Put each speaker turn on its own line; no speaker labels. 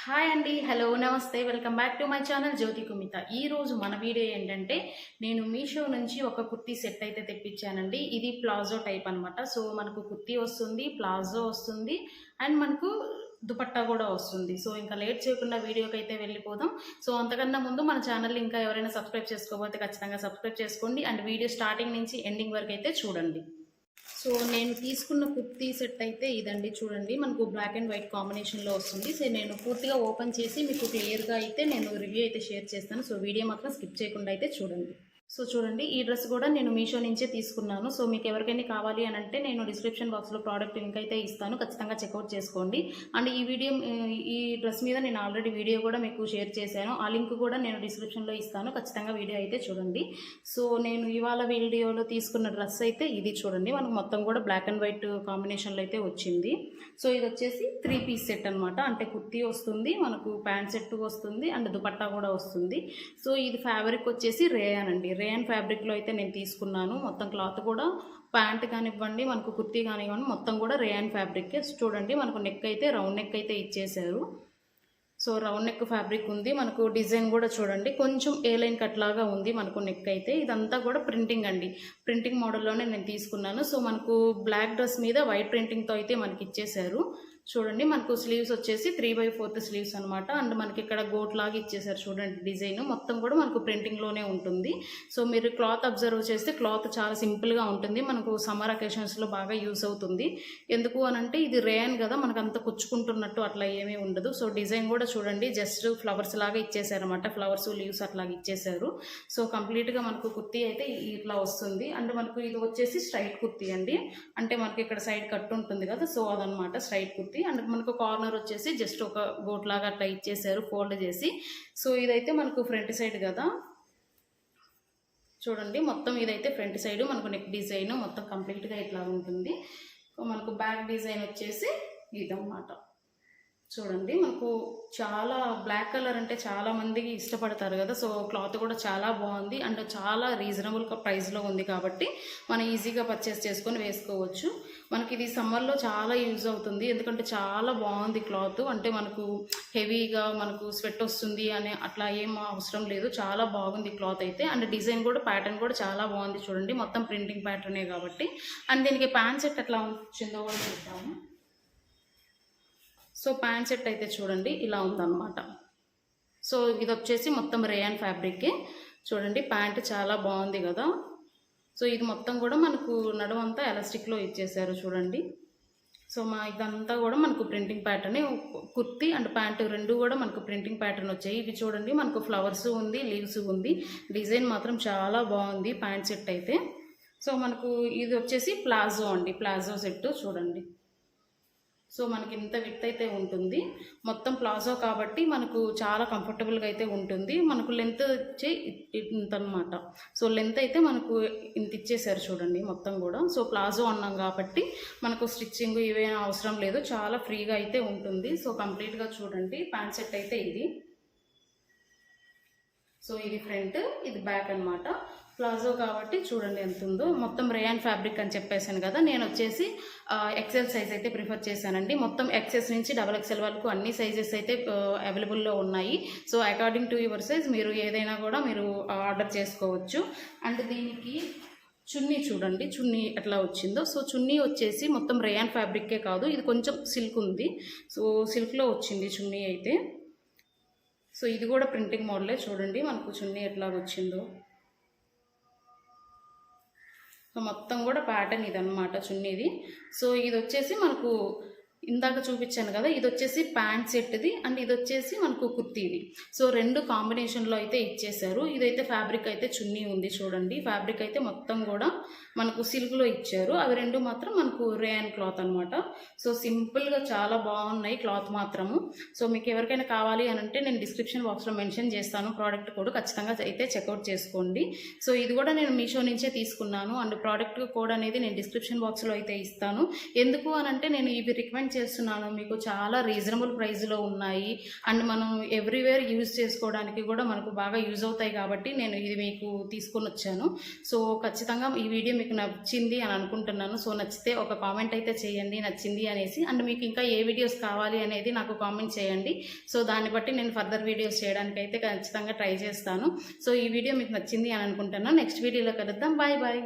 Hi అండి. Hello, నమస్తే. Welcome back to my channel Jyothi Kumitha. ఈరోజు మన వీడియో ఏంటంటే నేను మీషో నుంచి ఒక కుర్తీ సెట్ అయితే తెప్పించానండి. ఇది ప్లాజో టైప్ అనమాట. సో మనకు కుర్తీ వస్తుంది, ప్లాజో వస్తుంది అండ్ మనకు దుపట్టా కూడా వస్తుంది. సో ఇంకా లేట్ చేయకుండా వీడియోకి అయితే వెళ్ళిపోదాం. సో అంతకన్నా ముందు మన ఛానల్ ఇంకా ఎవరైనా సబ్స్క్రైబ్ చేసుకోకపోతే ఖచ్చితంగా సబ్స్క్రైబ్ చేసుకోండి అండ్ వీడియో స్టార్టింగ్ నుంచి ఎండింగ్ వరకు అయితే చూడండి. సో నేను తీసుకున్న కుర్తీ సెట్ అయితే ఇదండి. చూడండి, మనకు బ్లాక్ అండ్ వైట్ కాంబినేషన్లో వస్తుంది. సో నేను పూర్తిగా ఓపెన్ చేసి మీకు క్లియర్గా అయితే నేను రివ్యూ అయితే షేర్ చేస్తాను. సో వీడియో మాత్రం స్కిప్ చేయకుండా అయితే చూడండి. సో చూడండి, ఈ డ్రెస్ కూడా నేను మీషో నుంచే తీసుకున్నాను. సో మీకు ఎవరికైనా కావాలి అని అంటే నేను డిస్క్రిప్షన్ బాక్స్లో ప్రోడక్ట్ లింక్ అయితే ఇస్తాను, ఖచ్చితంగా చెక్అవుట్ చేసుకోండి. అండ్ ఈ డ్రెస్ మీద నేను ఆల్రెడీ వీడియో కూడా మీకు షేర్ చేశాను, ఆ లింక్ కూడా నేను డిస్క్రిప్షన్లో ఇస్తాను, ఖచ్చితంగా వీడియో అయితే చూడండి. సో నేను ఇవాళ వీడియోలో తీసుకున్న డ్రెస్ అయితే ఇది చూడండి, మనకు మొత్తం కూడా బ్లాక్ అండ్ వైట్ కాంబినేషన్లో అయితే వచ్చింది. సో ఇది వచ్చేసి 3 పీస్ సెట్ అనమాట. అంటే కుర్తీ వస్తుంది, మనకు ప్యాంట్ సెట్ వస్తుంది అండ్ దుపట్టా కూడా వస్తుంది. సో ఇది ఫ్యాబ్రిక్ వచ్చేసి రేయాన్ అండి. రేయన్ ఫ్యాబ్రిక్లో అయితే నేను తీసుకున్నాను. మొత్తం క్లాత్ కూడా ప్యాంట్ కానివ్వండి, మనకు కుర్తీ కానివ్వండి, మొత్తం కూడా రేయన్ ఫ్యాబ్రిక్. చూడండి, మనకు నెక్ అయితే రౌండ్ నెక్ అయితే ఇచ్చేసారు. సో రౌండ్ నెక్ ఫ్యాబ్రిక్ ఉంది. మనకు డిజైన్ కూడా చూడండి, కొంచెం ఏ లైన్ కట్ లాగా ఉంది మనకు నెక్ అయితే. ఇదంతా కూడా ప్రింటింగ్ అండి, ప్రింటింగ్ మోడల్లోనే నేను తీసుకున్నాను. సో మనకు బ్లాక్ డ్రెస్ మీద వైట్ ప్రింటింగ్తో అయితే మనకి ఇచ్చేసారు. చూడండి, మనకు స్లీవ్స్ వచ్చేసి 3/4 స్లీవ్స్ అనమాట. అండ్ మనకి ఇక్కడ గోట్ లాగా ఇచ్చేసారు. చూడండి, డిజైన్ మొత్తం కూడా మనకు ప్రింటింగ్లోనే ఉంటుంది. సో మీరు క్లాత్ అబ్జర్వ్ చేస్తే క్లాత్ చాలా సింపుల్గా ఉంటుంది. మనకు సమ్మర్ అకేషన్స్లో బాగా యూస్ అవుతుంది. ఎందుకు అనంటే ఇది రేయన్ కదా, మనకు అంత కుచ్చుకుంటున్నట్టు అట్లా ఏమీ ఉండదు. సో డిజైన్ కూడా చూడండి, జస్ట్ ఫ్లవర్స్ లాగా ఇచ్చేసారు అనమాట. ఫ్లవర్స్ లీవ్స్ అట్లాగా ఇచ్చేసారు. సో కంప్లీట్గా మనకు కుర్తీ అయితే ఇట్లా వస్తుంది. అండ్ మనకు ఇది వచ్చేసి స్ట్రైట్ కుర్తీ అండి. అంటే మనకి ఇక్కడ సైడ్ కట్ ఉంటుంది కదా, సో అదనమాట స్ట్రైట్ కుర్తీ. అండ్ మనకు కార్నర్ వచ్చేసి జస్ట్ ఒక గోట్ లాగా అట్లా ఇచ్చేసారు ఫోల్డ్ చేసి. సో ఇదైతే మనకు ఫ్రంట్ సైడ్ కదా, చూడండి మొత్తం ఇదైతే ఫ్రంట్ సైడ్ మనకు నెక్ డిజైన్ మొత్తం కంప్లీట్గా ఇట్లా ఉంటుంది. మనకు బ్యాక్ డిజైన్ వచ్చేసి ఇదన్నమాట. చూడండి, మనకు చాలా బ్లాక్ కలర్ అంటే చాలా మందికి ఇష్టపడతారు కదా. సో క్లాత్ కూడా చాలా బాగుంది అండ్ చాలా రీజనబుల్ ప్రైస్లో ఉంది కాబట్టి మనం ఈజీగా పర్చేస్ చేసుకొని వేసుకోవచ్చు. మనకి ఇది సమ్మర్లో చాలా యూజ్ అవుతుంది, ఎందుకంటే చాలా బాగుంది క్లాత్. అంటే మనకు హెవీగా మనకు స్వెట్ వస్తుంది అనే అట్లా ఏం అవసరం లేదు, చాలా బాగుంది క్లాత్ అయితే. అండ్ డిజైన్ కూడా ప్యాటర్న్ కూడా చాలా బాగుంది. చూడండి, మొత్తం ప్రింటింగ్ ప్యాటర్నే కాబట్టి. అండ్ దీనికి ప్యాంట్ సెట్ ఎట్లా వచ్చిందో కూడా చూద్దాము. సో ప్యాంట్ సెట్ అయితే చూడండి ఇలా ఉందన్నమాట. సో ఇది వచ్చేసి మొత్తం రేయన్ ఫ్యాబ్రిక్కే. చూడండి, ప్యాంట్ చాలా బాగుంది కదా. సో ఇది మొత్తం కూడా మనకు నడుమంతా ఎలాస్టిక్లో ఇచ్చేసారు చూడండి. సో ఇదంతా కూడా మనకు printing pattern. Kurti and pant రెండు కూడా మనకు ప్రింటింగ్ ప్యాటర్న్ వచ్చాయి. ఇవి చూడండి, మనకు ఫ్లవర్స్ ఉంది, లీవ్స్ ఉంది. డిజైన్ మాత్రం చాలా బాగుంది ప్యాంట్ సెట్ అయితే. సో మనకు ఇది వచ్చేసి ప్లాజో అండి, ప్లాజో సెట్ చూడండి. సో మనకి ఇంత విత్ అయితే ఉంటుంది, మొత్తం ప్లాజో కాబట్టి మనకు చాలా కంఫర్టబుల్గా అయితే ఉంటుంది. మనకు లెంత్ వచ్చి ఇంత అనమాట. సో లెంత్ అయితే మనకు ఇంత ఇచ్చేసారు చూడండి మొత్తం కూడా. సో ప్లాజో అన్నాం కాబట్టి మనకు స్టిచ్చింగ్ ఇవేం అవసరం లేదు, చాలా ఫ్రీగా అయితే ఉంటుంది. సో కంప్లీట్గా చూడండి, ప్యాంట్ సెట్ అయితే ఇది. సో ఇది ఫ్రంట్, ఇది బ్యాక్ అనమాట. ప్లాజో కాబట్టి చూడండి ఎంత ఉందో. మొత్తం రేయాన్ ఫ్యాబ్రిక్ అని చెప్పేసాను కదా, నేను వచ్చేసి ఎక్సెల్ సైజ్ అయితే ప్రిఫర్ చేశానండి. మొత్తం XS నుంచి XXL వరకు అన్ని సైజెస్ అయితే అవైలబుల్లో ఉన్నాయి. So according to your size మీరు ఏదైనా కూడా మీరు ఆర్డర్ చేసుకోవచ్చు. అండ్ దీనికి చున్నీ చూడండి, చున్నీ ఎట్లా వచ్చిందో. సో చున్నీ వచ్చేసి మొత్తం రేయాన్ ఫ్యాబ్రిక్కే కాదు, ఇది కొంచెం సిల్క్ ఉంది. సో సిల్క్లో వచ్చింది చున్నీ అయితే. సో ఇది కూడా ప్రింటింగ్ మోడలే. చూడండి మనకు చున్నీ ఎట్లా వచ్చిందో. సో మొత్తం కూడా ప్యాటర్న్ ఇదన్నమాట చున్నీది. సో ఇది వచ్చేసి మనకు ఇందాక చూపించాను కదా, ఇది వచ్చేసి ప్యాంట్ సెట్ది అండ్ ఇది వచ్చేసి మనకు కుర్తీది. సో రెండు కాంబినేషన్లో అయితే ఇచ్చేసారు. ఇదైతే ఫ్యాబ్రిక్ అయితే చున్నీ ఉంది చూడండి. ఫ్యాబ్రిక్ అయితే మొత్తం కూడా మనకు సిల్క్లో ఇచ్చారు, అవి రెండు మాత్రం మనకు రేయన్ క్లాత్ అనమాట. సో సింపుల్గా చాలా బాగున్నాయి క్లాత్ మాత్రము. సో మీకు ఎవరికైనా కావాలి అని అంటే నేను డిస్క్రిప్షన్ బాక్స్లో మెన్షన్ చేస్తాను ప్రోడక్ట్ కోడ్, ఖచ్చితంగా అయితే చెక్అవుట్ చేసుకోండి. సో ఇది కూడా నేను మీషో నుంచే తీసుకున్నాను అండ్ ప్రోడక్ట్ కోడ్ అనేది నేను డిస్క్రిప్షన్ బాక్స్లో అయితే ఇస్తాను. ఎందుకు అని అంటే నేను ఇవి రికమెండ్ రికమెండ్ చేస్తున్నాను. మీకు చాలా రీజనబుల్ ప్రైస్లో ఉన్నాయి అండ్ మనం ఎవ్రీవేర్ యూజ్ చేసుకోవడానికి కూడా మనకు బాగా యూజ్ అవుతాయి కాబట్టి నేను ఇది మీకు తీసుకొని వచ్చాను. సో ఖచ్చితంగా ఈ వీడియో మీకు నచ్చింది అని అనుకుంటున్నాను. సో నచ్చితే ఒక కామెంట్ అయితే చేయండి నచ్చింది అనేసి. అండ్ మీకు ఇంకా ఏ వీడియోస్ కావాలి అనేది నాకు కామెంట్ చేయండి. సో దాన్ని బట్టి నేను ఫర్దర్ వీడియోస్ చేయడానికి అయితే ఖచ్చితంగా ట్రై చేస్తాను. సో ఈ వీడియో మీకు నచ్చింది అని అనుకుంటున్నాను. నెక్స్ట్ వీడియోలో కలుద్దాం. Bye bye.